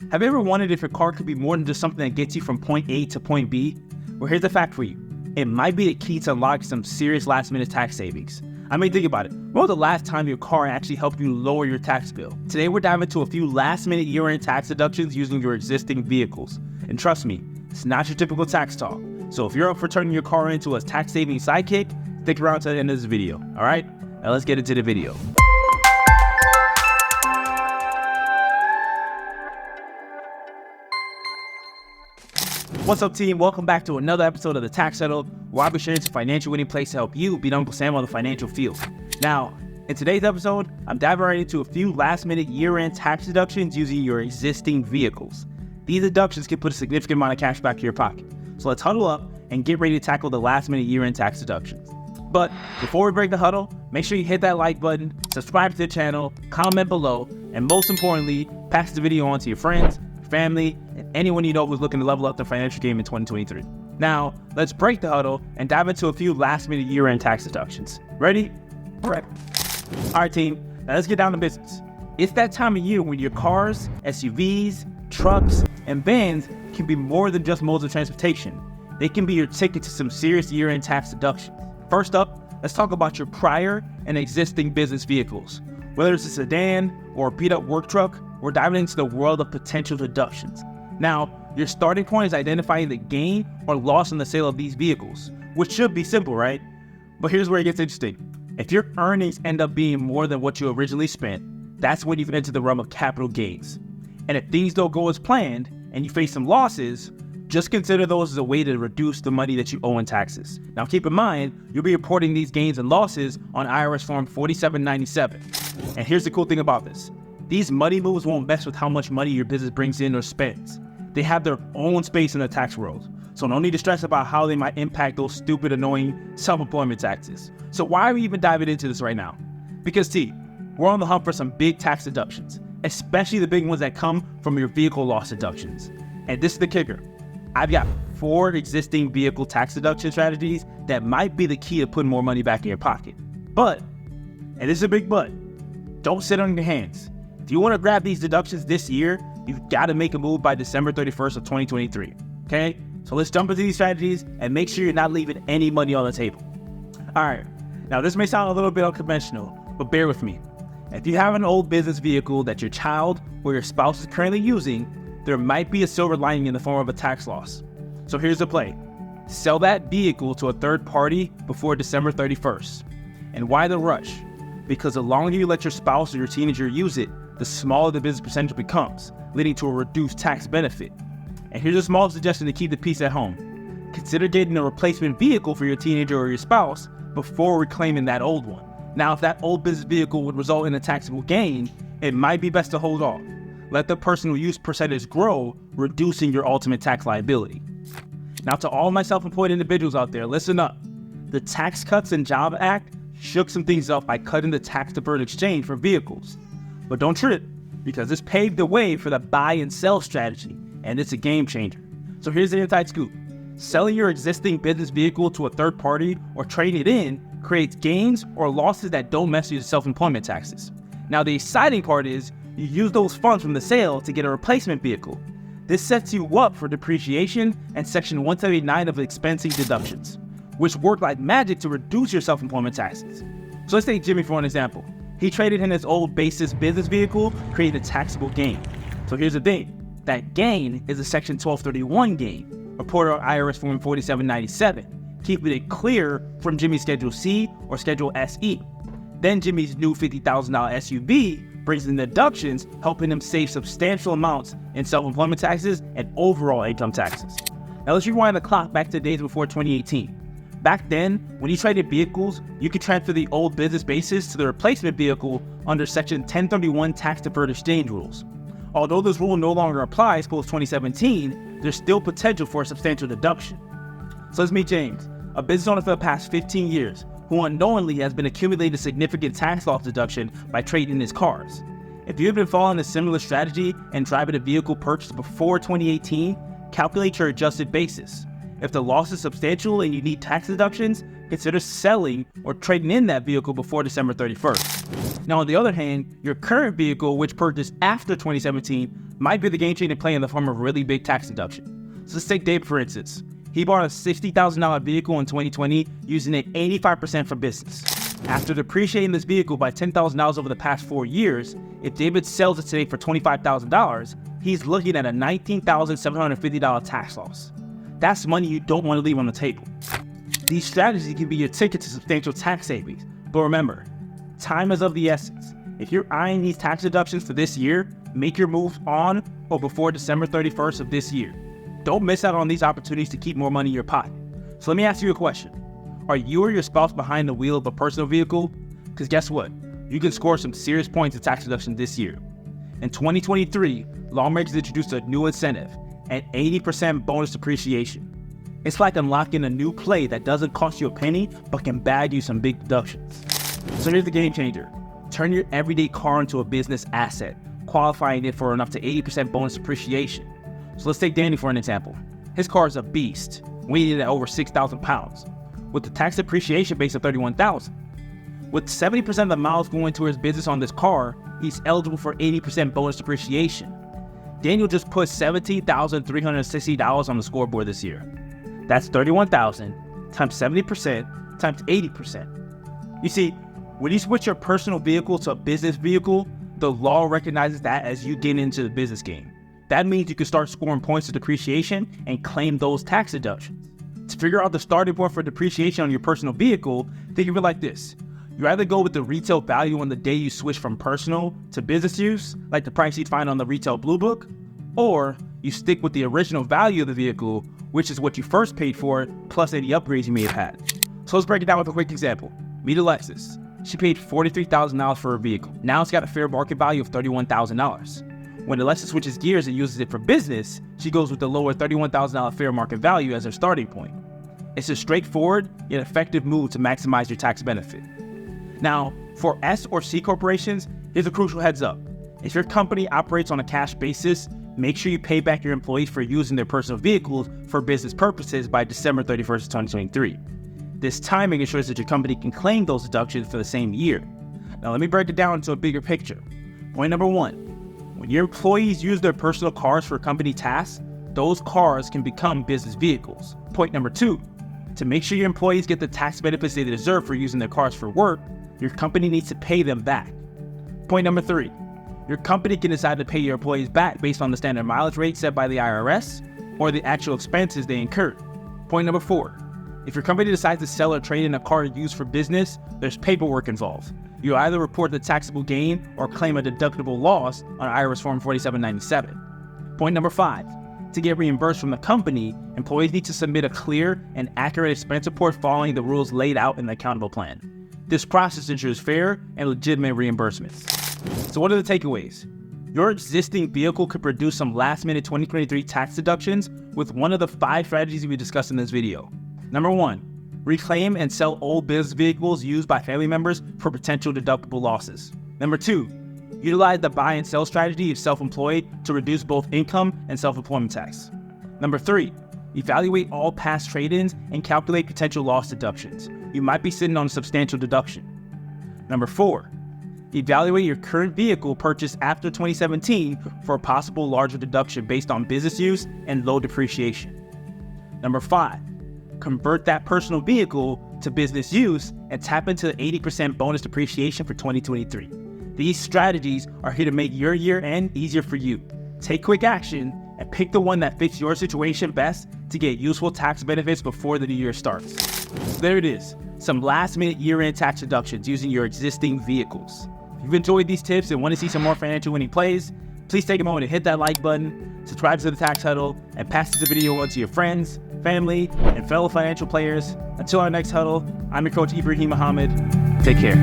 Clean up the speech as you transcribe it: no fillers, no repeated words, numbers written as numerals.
Have you ever wondered if your car could be more than just something that gets you from point A to point B? Well, here's the fact for you. It might be the key to unlock some serious last-minute tax savings. I mean, think about it. When was the last time your car actually helped you lower your tax bill? Today, we're diving into a few last-minute year-end tax deductions using your existing vehicles. And trust me, it's not your typical tax talk. So if you're up for turning your car into a tax-saving sidekick, stick around to the end of this video, all right? Now let's get into the video. What's up, team? Welcome back to another episode of The Tax Settled, where I'll be sharing some financial winning plays to help you beat Uncle Sam on the financial field. Now, in today's episode, I'm diving right into a few last-minute year-end tax deductions using your existing vehicles. These deductions can put a significant amount of cash back to your pocket. So let's huddle up and get ready to tackle the last-minute year-end tax deductions. But before we break the huddle, make sure you hit that like button, subscribe to the channel, comment below, and most importantly, pass the video on to your friends, family, and anyone you know who's looking to level up their financial game in 2023. Now, let's break the huddle and dive into a few last-minute year-end tax deductions. Ready? Prep. All right, team, now let's get down to business. It's that time of year when your cars, SUVs, trucks, and vans can be more than just modes of transportation. They can be your ticket to some serious year-end tax deductions. First up, let's talk about your prior and existing business vehicles. Whether it's a sedan or a beat-up work truck, we're diving into the world of potential deductions. Now, your starting point is identifying the gain or loss in the sale of these vehicles, which should be simple, right? But here's where it gets interesting. If your earnings end up being more than what you originally spent, that's when you've entered the realm of capital gains. And if things don't go as planned and you face some losses, just consider those as a way to reduce the money that you owe in taxes. Now keep in mind, you'll be reporting these gains and losses on IRS Form 4797. And here's the cool thing about this. These money moves won't mess with how much money your business brings in or spends. They have their own space in the tax world, so no need to stress about how they might impact those stupid, annoying self-employment taxes. So why are we even diving into this right now? Because we're on the hunt for some big tax deductions, especially the big ones that come from your vehicle loss deductions. And this is the kicker. I've got 4 existing vehicle tax deduction strategies that might be the key to putting more money back in your pocket. But, and this is a big but, don't sit on your hands. If you want to grab these deductions this year, you've got to make a move by December 31st of 2023, okay? So let's jump into these strategies and make sure you're not leaving any money on the table. All right, now this may sound a little bit unconventional, but bear with me. If you have an old business vehicle that your child or your spouse is currently using, there might be a silver lining in the form of a tax loss. So here's the play. Sell that vehicle to a third party before December 31st. And why the rush? Because the longer you let your spouse or your teenager use it, the smaller the business percentage becomes, leading to a reduced tax benefit. And here's a small suggestion to keep the peace at home. Consider getting a replacement vehicle for your teenager or your spouse before reclaiming that old one. Now, if that old business vehicle would result in a taxable gain, it might be best to hold off. Let the personal use percentage grow, reducing your ultimate tax liability. Now, to all my self-employed individuals out there, listen up. The Tax Cuts and Jobs Act shook some things up by cutting the tax-deferred exchange for vehicles. But don't trip, because this paved the way for the buy and sell strategy, and it's a game changer. So here's the inside scoop. Selling your existing business vehicle to a third party or trading it in creates gains or losses that don't mess with your self-employment taxes. Now the exciting part is you use those funds from the sale to get a replacement vehicle. This sets you up for depreciation and Section 179 of expensing deductions, which work like magic to reduce your self-employment taxes. So let's take Jimmy for an example. He traded in his old basis business vehicle, creating a taxable gain. So here's the thing. That gain is a Section 1231 gain, reported on IRS Form 4797, keeping it clear from Jimmy's Schedule C or Schedule SE. Then Jimmy's new $50,000 SUV brings in deductions, helping him save substantial amounts in self-employment taxes and overall income taxes. Now let's rewind the clock back to days before 2018. Back then, when you traded vehicles, you could transfer the old business basis to the replacement vehicle under Section 1031 tax-deferred exchange rules. Although this rule no longer applies post 2017, there's still potential for a substantial deduction. So let's meet James, a business owner for the past 15 years, who unknowingly has been accumulating a significant tax loss deduction by trading in his cars. If you have been following a similar strategy and driving a vehicle purchased before 2018, calculate your adjusted basis. If the loss is substantial and you need tax deductions, consider selling or trading in that vehicle before December 31st. Now, on the other hand, your current vehicle, which purchased after 2017, might be the game-changing play in the form of a really big tax deduction. So let's take David for instance. He bought a $60,000 vehicle in 2020 using it 85% for business. After depreciating this vehicle by $10,000 over the past 4 years, if David sells it today for $25,000, he's looking at a $19,750 tax loss. That's money you don't want to leave on the table. These strategies can be your ticket to substantial tax savings. But remember, time is of the essence. If you're eyeing these tax deductions for this year, make your moves on or before December 31st of this year. Don't miss out on these opportunities to keep more money in your pocket. So let me ask you a question. Are you or your spouse behind the wheel of a personal vehicle? Because guess what? You can score some serious points in tax deduction this year. In 2023, lawmakers introduced a new incentive, an 80% bonus depreciation. It's like unlocking a new play that doesn't cost you a penny, but can bag you some big deductions. So here's the game changer. Turn your everyday car into a business asset, qualifying it for an up to 80% bonus depreciation. So let's take Danny for an example. His car is a beast, weighted at over 6,000 pounds, with the tax depreciation base of 31,000. With 70% of the miles going to his business on this car, he's eligible for 80% bonus depreciation. Daniel just put $17,360 on the scoreboard this year. That's 31,000 times 70% times 80%. You see, when you switch your personal vehicle to a business vehicle, the law recognizes that as you get into the business game. That means you can start scoring points of depreciation and claim those tax deductions. To figure out the starting point for depreciation on your personal vehicle, think of it like this. You either go with the retail value on the day you switch from personal to business use, like the price you'd find on the retail blue book, or you stick with the original value of the vehicle, which is what you first paid for it, plus any upgrades you may have had. So let's break it down with a quick example. Meet a Lexus. She paid $43,000 for her vehicle. Now it's got a fair market value of $31,000. When the Lexus switches gears and uses it for business, she goes with the lower $31,000 fair market value as her starting point. It's a straightforward yet effective move to maximize your tax benefit. Now, for S or C corporations, here's a crucial heads up. If your company operates on a cash basis, make sure you pay back your employees for using their personal vehicles for business purposes by December 31st, 2023. This timing ensures that your company can claim those deductions for the same year. Now let me break it down into a bigger picture. Point number 1, when your employees use their personal cars for company tasks, those cars can become business vehicles. Point number 2, to make sure your employees get the tax benefits they deserve for using their cars for work, your company needs to pay them back. Point number 3, your company can decide to pay your employees back based on the standard mileage rate set by the IRS or the actual expenses they incurred. Point number 4, if your company decides to sell or trade in a car used for business, there's paperwork involved. You either report the taxable gain or claim a deductible loss on IRS Form 4797. Point number 5, to get reimbursed from the company, employees need to submit a clear and accurate expense report following the rules laid out in the accountable plan. This process ensures fair and legitimate reimbursements. So what are the takeaways? Your existing vehicle could produce some last-minute 2023 tax deductions with one of the 5 strategies we discussed in this video. Number 1, reclaim and sell old business vehicles used by family members for potential deductible losses. Number 2, utilize the buy and sell strategy if self-employed to reduce both income and self-employment tax. Number 3, evaluate all past trade-ins and calculate potential loss deductions. You might be sitting on a substantial deduction. Number 4, evaluate your current vehicle purchased after 2017 for a possible larger deduction based on business use and low depreciation. Number 5, convert that personal vehicle to business use and tap into the 80% bonus depreciation for 2023. These strategies are here to make your year end easier for you. Take quick action and pick the one that fits your situation best to get useful tax benefits before the new year starts. So there it is, some last-minute year-end tax deductions using your existing vehicles. If you've enjoyed these tips and want to see some more financial winning plays, please take a moment to hit that like button, subscribe to the Tax Huddle, and pass this video on to your friends, family, and fellow financial players. Until our next huddle, I'm your Coach Ibrahim Mohammed. Take care.